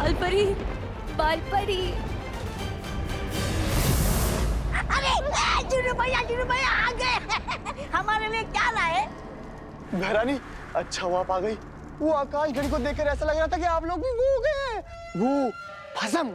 बालपरी, बालपरी। अरे जुनू भैया आ गए। हमारे लिए क्या लाए? भैरानी, अच्छा हुआ आप आ गई। वो आकाश घड़ी को देखकर ऐसा लग रहा था कि आप लोग भी वो हो गए। वो भस्म।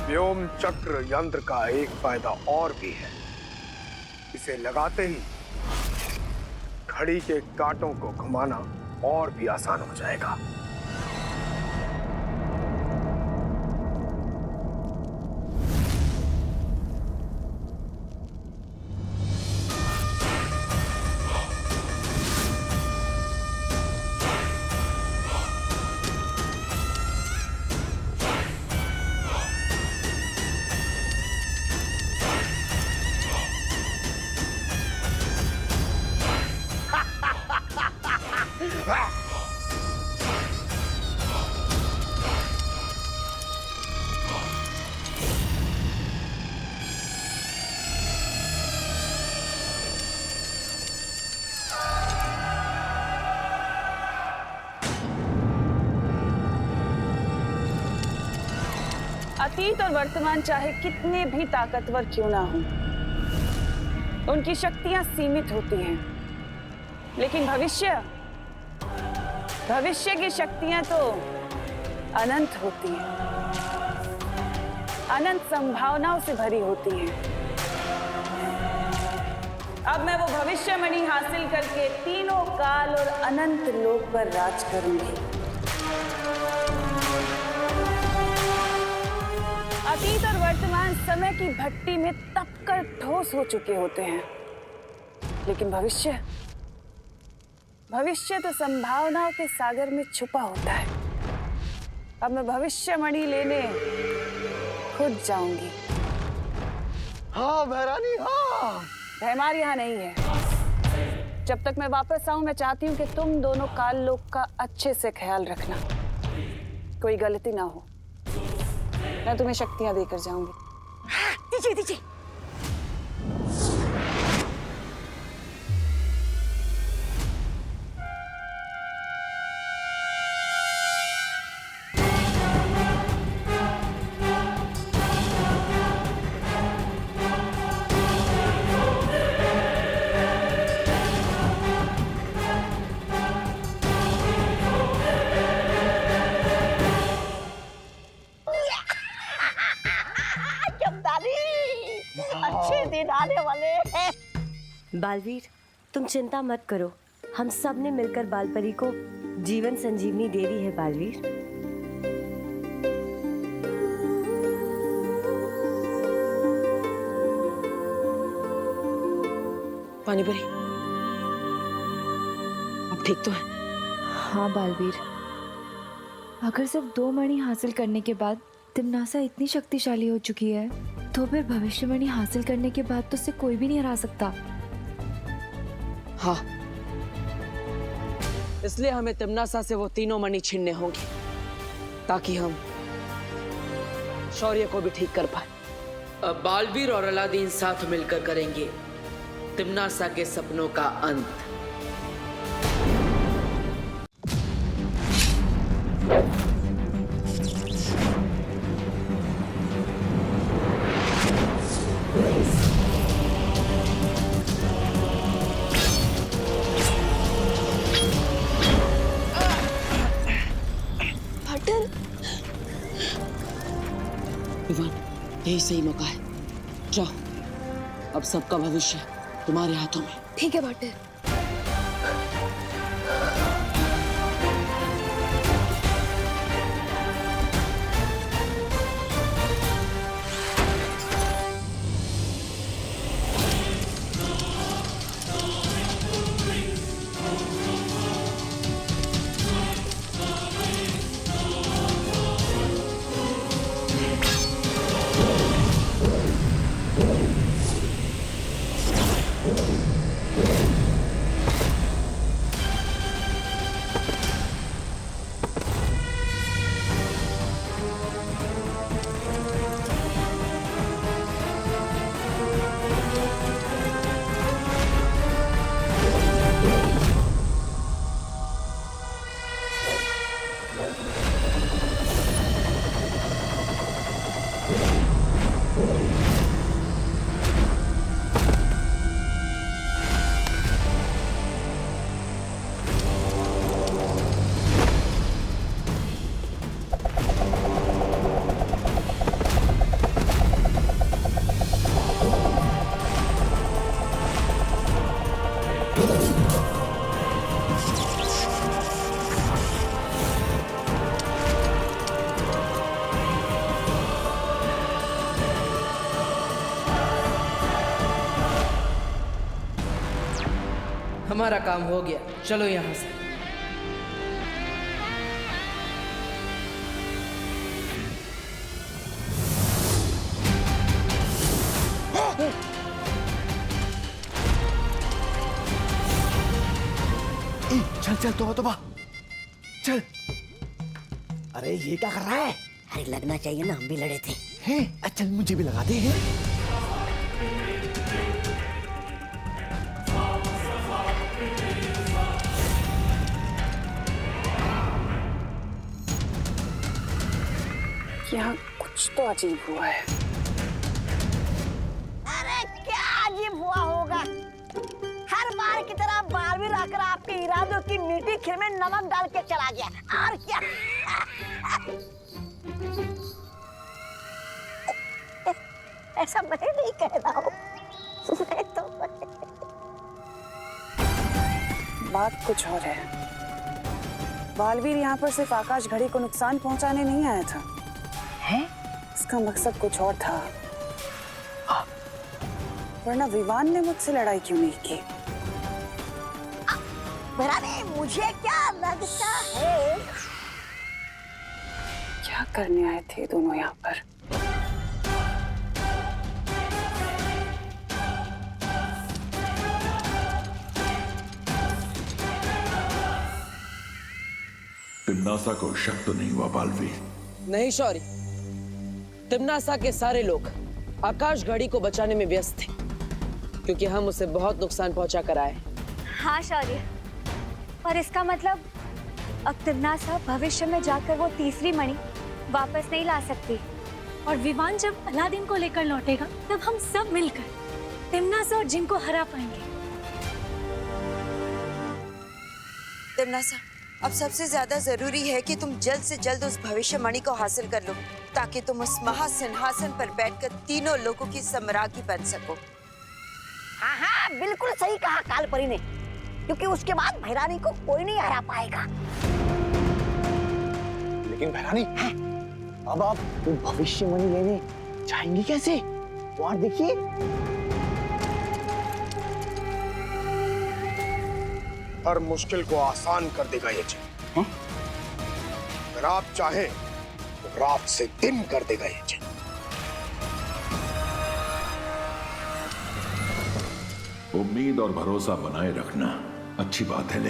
व्योम चक्र यंत्र का एक फायदा और भी है। इसे लगाते ही घड़ी के कांटों को घुमाना और भी आसान हो जाएगा। अतीत और वर्तमान चाहे कितने भी ताकतवर क्यों ना हो, उनकी शक्तियां सीमित होती हैं, लेकिन भविष्य की शक्तियां तो अनंत होती हैं, अनंत संभावनाओं से भरी होती हैं। अब मैं वो भविष्यमणि हासिल करके तीनों काल और अनंत लोक पर राज करूंगी। अतीत और वर्तमान समय की भट्टी में तपकर ठोस हो चुके होते हैं, लेकिन भविष्य तो संभावनाओं के सागर में छुपा होता है। अब मैं भविष्यमणि लेने खुद जाऊंगी। हाँ भैरानी, हाँ। भैमार यहाँ नहीं है। जब तक मैं वापस आऊं, मैं चाहती हूँ कि तुम दोनों काल लोक का अच्छे से ख्याल रखना, कोई गलती ना हो। मैं तुम्हें शक्तियां देकर जाऊंगी। दीजिए। अच्छे दिन आने वाले हैं। बालवीर, तुम चिंता मत करो, हम सब ने मिलकर बालपरी को जीवन संजीवनी दे दी है। बालवीर, पानीपरी, अब ठीक तो है? हाँ बालवीर, अगर सिर्फ 2 मणि हासिल करने के बाद तिम्नासा इतनी शक्तिशाली हो चुकी है, तो फिर भविष्यमणि हासिल करने के बाद तो उसे कोई भी नहीं हरा सकता। हाँ, इसलिए हमें तिम्नासा से वो तीनों मणि छीनने होंगे, ताकि हम शौर्य को भी ठीक कर पाए। अब बालवीर और अलादीन साथ मिलकर करेंगे तिम्नासा के सपनों का अंत। पाटिल। विवान, यही सही मौका है। जाओ, अब सबका भविष्य तुम्हारे हाथों में। ठीक है पाटिल। हमारा काम हो गया, चलो यहाँ से। चल चल तोबा चल। अरे ये क्या कर रहा है? अरे लगना चाहिए ना, हम भी लड़े थे। हैं? चल मुझे भी लगा दे। हैं? यहाँ कुछ तो अजीब हुआ है। अरे क्या अजीब हुआ होगा? हर बार की तरह बालवीर आकर आपके इरादों की मीठी खीर में नमक डाल के चला गया। और क्या? ऐसा मैं नहीं कह रहा हूँ। मैं तो बात कुछ और है। बालवीर यहाँ पर सिर्फ आकाश घड़ी को नुकसान पहुंचाने नहीं आया था। है? इसका मकसद कुछ और था। वरना विवान ने मुझसे लड़ाई क्यों नहीं की? मुझे क्या लगता है? क्या करने आए थे दोनों यहाँ पर? तिम्नासा को शक तो नहीं हुआ बालवीर? नहीं शौर्य, तिम्नासा के सारे लोग आकाश घड़ी को बचाने में व्यस्त थे, क्योंकि हम उसे बहुत नुकसान पहुंचा कर आए। हाँ शौर्य, और इसका मतलब अब तिम्नासा भविष्य में जाकर वो तीसरी मणि वापस नहीं ला सकती। और विवान जब अलादीन को लेकर लौटेगा, तब हम सब मिलकर तिम्नासा और जिन को हरा पाएंगे। तिम्नासा, अब सबसे ज्यादा जरूरी है कि तुम जल्द से जल्द उस भविष्य मणि को हासिल कर लो, ताकि तुम उस महासिंहासन पर बैठकर तीनों लोगों की सम्राज्ञी बन सको। हाँ हाँ, बिल्कुल सही कहा कालपरी ने, क्योंकि उसके बाद भैरानी को कोई नहीं हरा पाएगा। लेकिन भैरानी, अब आप वो भविष्य मणि लेने जाएंगी कैसे? वहां देखिए। हर मुश्किल को आसान कर देगा ये जिन। अगर आप चाहें तो रात से दिन कर देगा ये जिन। उम्मीद और भरोसा बनाए रखना अच्छी बात है,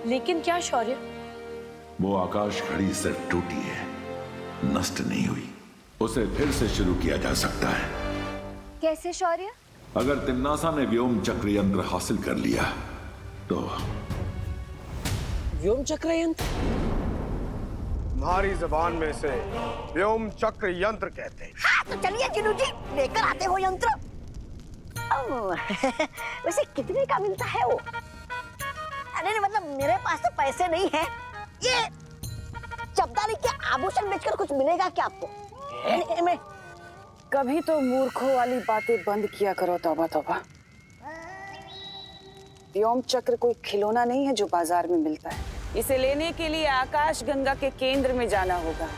लेकिन क्या शौर्य? वो आकाश घड़ी सिर्फ टूटी है, नष्ट नहीं हुई। उसे फिर से शुरू किया जा सकता है। कैसे शौर्य? अगर तिम्नासा ने व्योम चक्र यंत्र हासिल कर लिया तो। व्योम चक्र यंत्र? तुम्हारी जबान में से व्योम चक्र यंत्र कहते हैं। हाँ, तो चलिए जिनू जी, लेकर आते हो यंत्र। वैसे कितने का मिलता है वो? अरे मतलब मेरे पास तो पैसे नहीं है। ये चपदारी के आभूषण बेचकर कुछ मिलेगा क्या आपको? में कभी तो मूर्खों वाली बातें बंद किया करो। तौबा तौबा। व्योम चक्र कोई खिलौना नहीं है जो बाजार में मिलता है। इसे लेने के लिए आकाश गंगा के केंद्र में जाना होगा।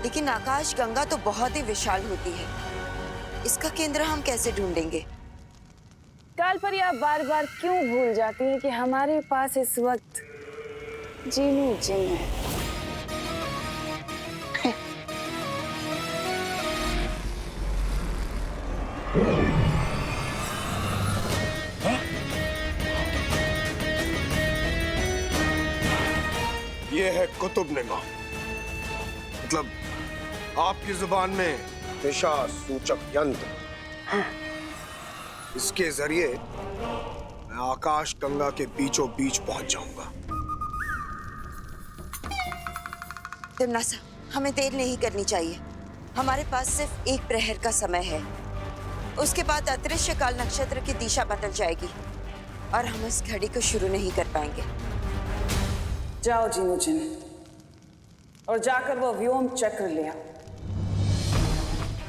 लेकिन आकाश गंगा तो बहुत ही विशाल होती है, इसका केंद्र हम कैसे ढूंढेंगे? कालपरी, आप बार बार क्यों भूल जाती हैं कि हमारे पास इस वक्त जीनू जिन है। ये है कुतुबनुमा, मतलब आपकी जुबान में दिशा सूचक यंत्र। इसके जरिए मैं आकाश गंगा के बीचों बीच पहुंच जाऊंगा। तिम्नासा, हमें देर नहीं करनी चाहिए। हमारे पास सिर्फ एक प्रहर का समय है। उसके बाद अदृश्य काल नक्षत्र की दिशा बदल जाएगी और हम इस घड़ी को शुरू नहीं कर पाएंगे। जाओ जीनू जिन, और जाकर वो व्योम चक्र ले आओ।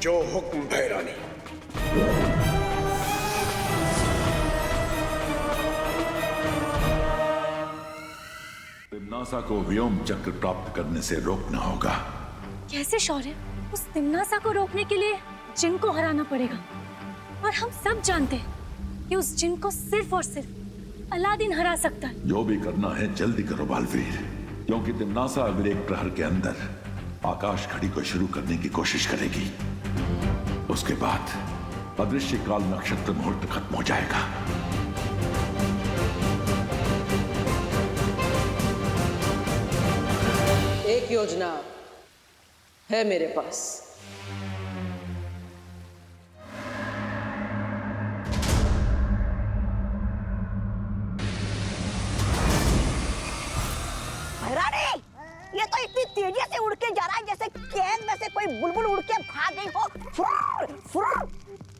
जो हुक्म भैरानी। तिम्नासा को व्योम चक्र प्राप्त करने से रोकना होगा। कैसे शौर्य? उस तिम्नासा को रोकने के लिए जिन को हराना पड़ेगा, और हम सब जानते हैं कि उस जिन को सिर्फ और सिर्फ अलादीन हरा सकता है। जो भी करना है जल्दी करो बालवीर, क्योंकि तिम्नासा अगले एक प्रहर के अंदर आकाश घड़ी को शुरू करने की कोशिश करेगी। उसके बाद अदृश्य काल नक्षत्र मुहूर्त खत्म हो जाएगा। एक योजना है मेरे पास। ये तो इतनी तेजी से उड़ के जा रहा है जैसे कैद में से कोई बुलबुल उड़ के भाग गई हो। फुर, फुर।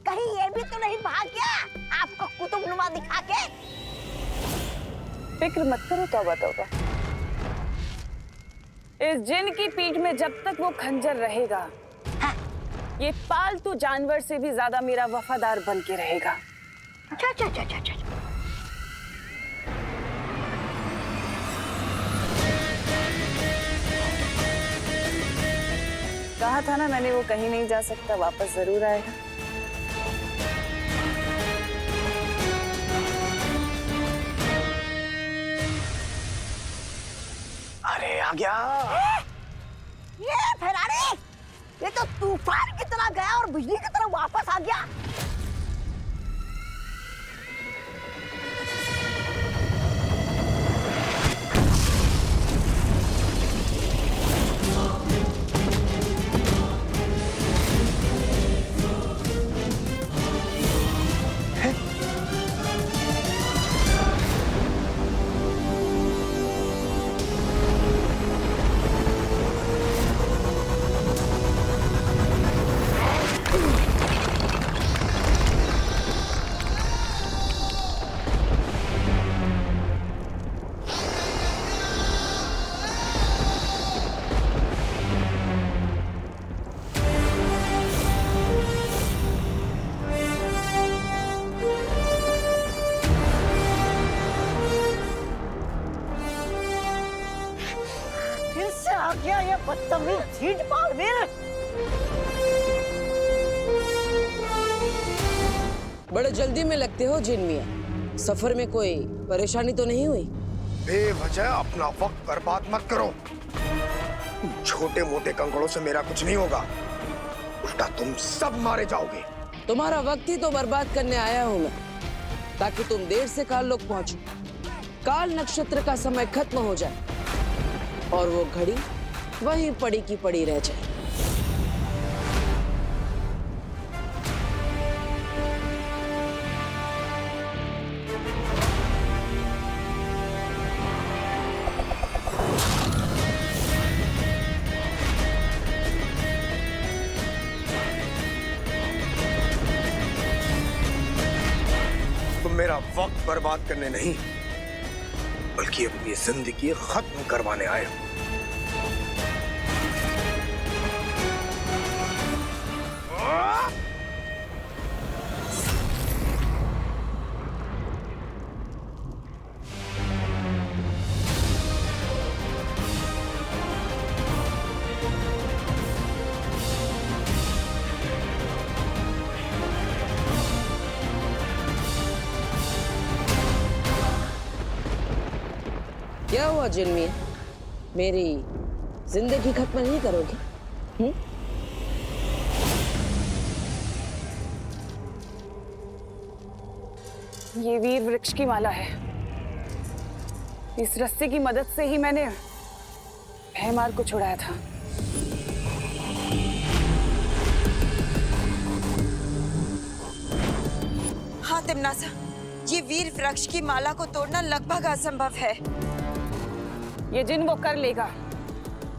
कहीं ये भी तो नहीं भाग गया आपको कुतुबनुमा दिखा के? फिक्र मत करो तौबा तौबा। इस जिन की पीठ में जब तक वो खंजर रहेगा, ये पालतू जानवर से भी ज्यादा मेरा वफादार बन के रहेगा। अच्छा। कहा था ना मैंने, वो कहीं नहीं जा सकता, वापस जरूर आएगा। अरे आ गया। ये फेरारी, ये तो तूफान की तरह गया और बिजली की तरह वापस आ गया। बदतमीज झीट बालवीर। बड़े जल्दी में लगते हो जिन मियां। सफर में कोई परेशानी तो नहीं हुई? बेवजह अपना वक्त बर्बाद मत करो। छोटे मोटे कंकड़ों से मेरा कुछ नहीं होगा, उल्टा तुम सब मारे जाओगे। तुम्हारा वक्त ही तो बर्बाद करने आया हूं मैं, ताकि तुम देर से काल लोग पहुंचो, काल नक्षत्र का समय खत्म हो जाए और वो घड़ी वहीं पड़ी की पड़ी रह जाए। तुम मेरा वक्त बर्बाद करने नहीं, बल्कि अपनी जिंदगी खत्म करवाने आए हो। क्या हुआ जिन्मी? मेरी जिंदगी खत्म नहीं करोगी? ये वीर वृक्ष की माला है। इस रस्सी की मदद से ही मैंने भयमार को छुड़ाया था। हाँ तिम्नासा, ये वीर वृक्ष की माला को तोड़ना लगभग असंभव है। ये जिन वो कर लेगा।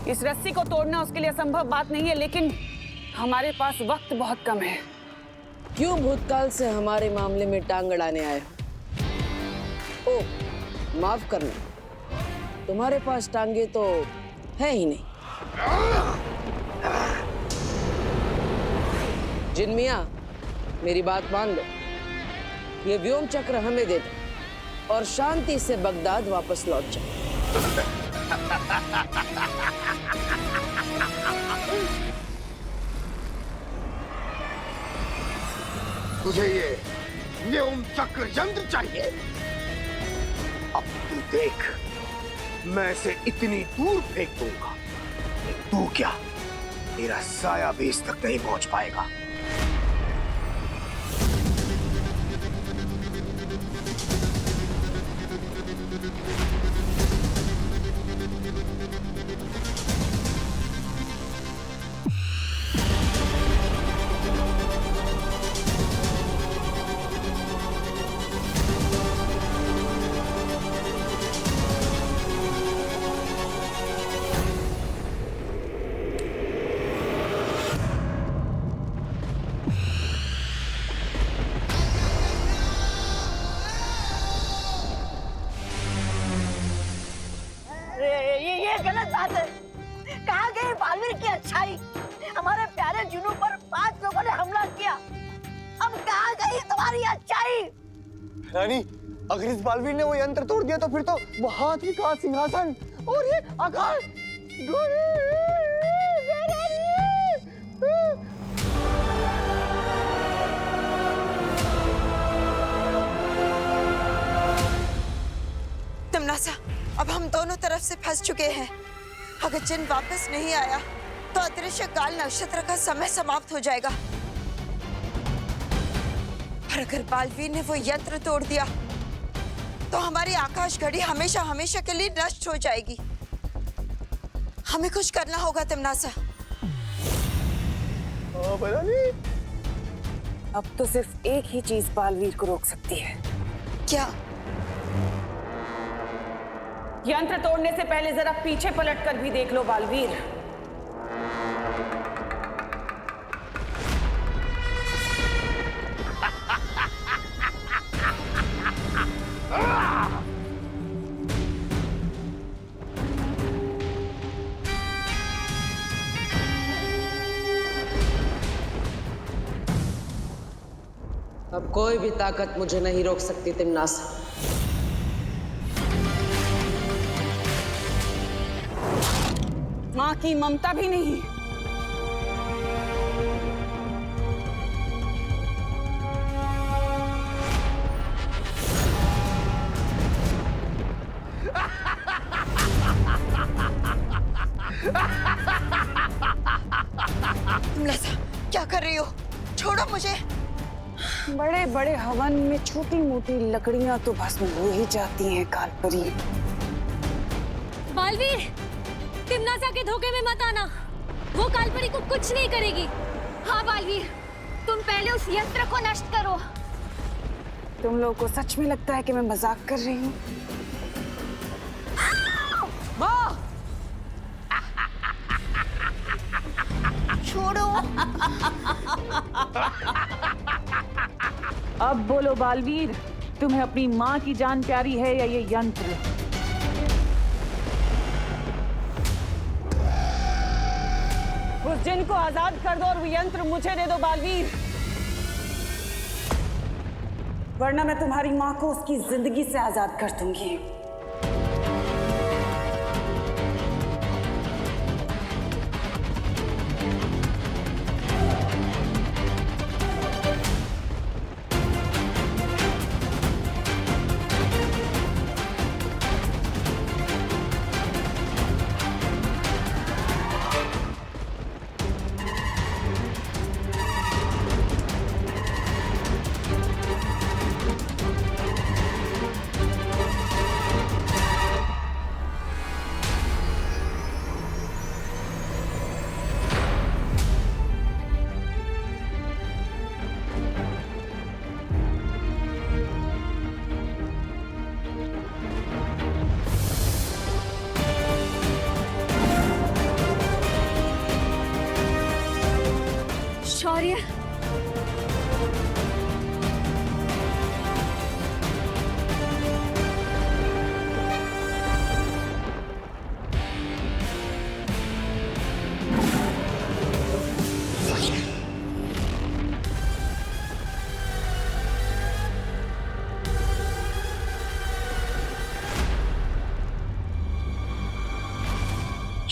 इस रस्सी को तोड़ना उसके लिए असंभव बात नहीं है, लेकिन हमारे पास वक्त बहुत कम है। क्यों भूतकाल से हमारे मामले में टांग अड़ाने आए हो? ओ, माफ करना, तुम्हारे पास टांगे तो है ही नहीं। जिनमिया, मेरी बात मान लो। ये व्योम चक्र हमें दे दो और शांति से बगदाद वापस लौट जाओ। तुझे ये व्योम चक्र यंत्र चाहिए? अब तू देख, मैं इसे इतनी दूर फेंक दूंगा कि तू क्या, तेरा साया भी इस तक नहीं पहुंच पाएगा। ये गलत बात है। कहाँ गई बालवीर की अच्छाई? हमारे प्यारे जुनू पर 5 लोगों ने हमला किया। अब कहाँ गई तुम्हारी अच्छाई? रानी, अगर इस बालवीर ने वो यंत्र तोड़ दिया तो फिर तो वो हाथी का सिंहासन और ये आकाश तिम्नासा, अब हम दोनों तरफ से फंस चुके हैं। अगर जिन वापस नहीं आया तो अदृश्य काल नक्षत्र का समय समाप्त हो जाएगा। और अगर बालवीर ने वो यंत्र तोड़ दिया तो हमारी आकाश घड़ी हमेशा हमेशा के लिए नष्ट हो जाएगी। हमें कुछ करना होगा तिम्नासा। अब तो सिर्फ एक ही चीज बालवीर को रोक सकती है। क्या? यंत्र तोड़ने से पहले जरा पीछे पलट कर भी देख लो बालवीर। अब कोई भी ताकत मुझे नहीं रोक सकती तिम्नासा। माँ की ममता भी नहीं। तिम्नासा, क्या कर रही हो? छोड़ो मुझे। बड़े बड़े हवन में छोटी मोटी लकड़ियां तो भस्म हो ही जाती हैं कालपरी। बालवीर, तिम्नासा के धोखे में मत आना। वो कालपरी को कुछ नहीं करेगी। हाँ बालवीर, तुम पहले उस यंत्र को नष्ट करो। तुम लोगों को सच में लगता है कि मैं मजाक कर रही हूँ? माँ! छोड़ो। अब बोलो बालवीर, तुम्हें अपनी माँ की जान प्यारी है या ये यंत्र? उस जिन को आजाद कर दो और वो यंत्र मुझे दे दो बालवीर, वरना मैं तुम्हारी माँ को उसकी जिंदगी से आजाद कर दूंगी। शौर्य,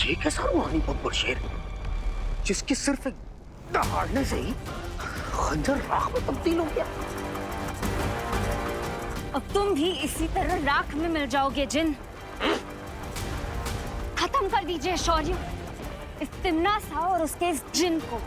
ये कैसा रूहानी बब्बर शेर जिसके सिर्फ एक दहाड़ने से ही खंजर राख में तब्दील हो गया। अब तुम भी इसी तरह राख में मिल जाओगे जिन। खत्म कर दीजिए शौर्य इस तिम्नासा और उसके इस जिन को।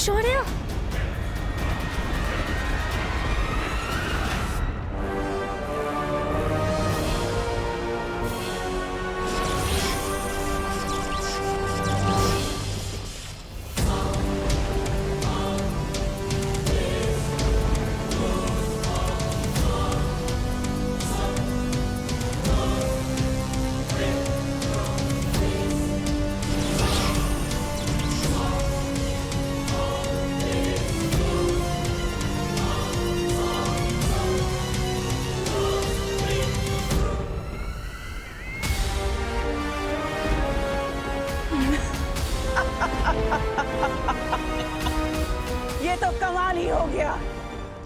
शौर्य, ये तो कमाल ही हो गया।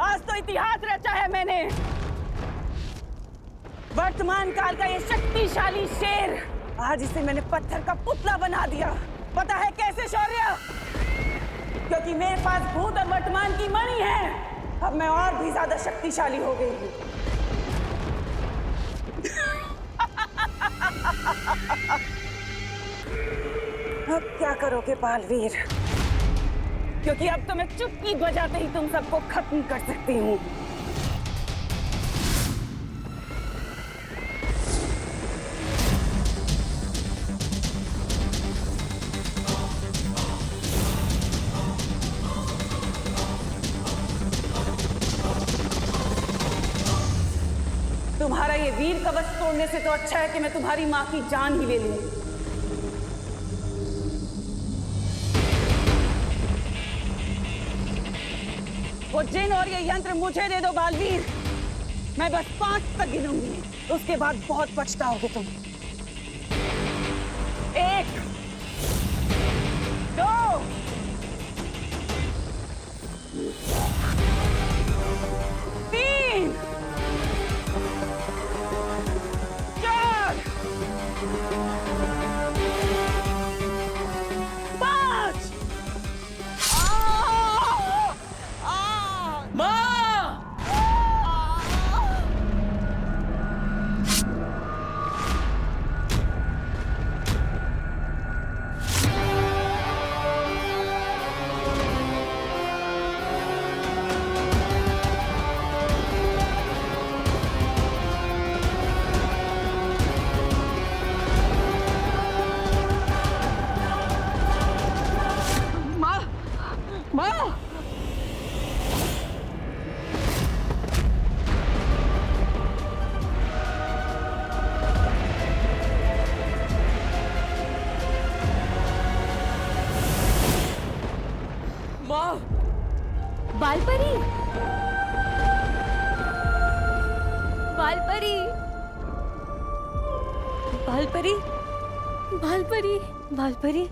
आज तो इतिहास रचा है मैंने। वर्तमान काल का ये शक्तिशाली शेर, आज इसे मैंने पत्थर का पुतला बना दिया। पता है कैसे शौर्य? क्योंकि मेरे पास भूत और वर्तमान की मणि है। अब मैं और भी ज्यादा शक्तिशाली हो गई हूँ। अब क्या करोगे बालवीर? क्योंकि अब तो मैं चुटकी बजाते ही तुम सबको खत्म कर सकती हूँ। तुम्हारा ये वीर कवच तोड़ने से तो अच्छा है कि मैं तुम्हारी माँ की जान ही ले लूं। वो जिन और ये यंत्र मुझे दे दो बालवीर। मैं बस 5 तक गिनूंगी, उसके बाद बहुत पछताओगे तुम। 1, 2, 3, 4, 5। बालपरी, बालपरी, बालपरी, बालपरी, बालपरी।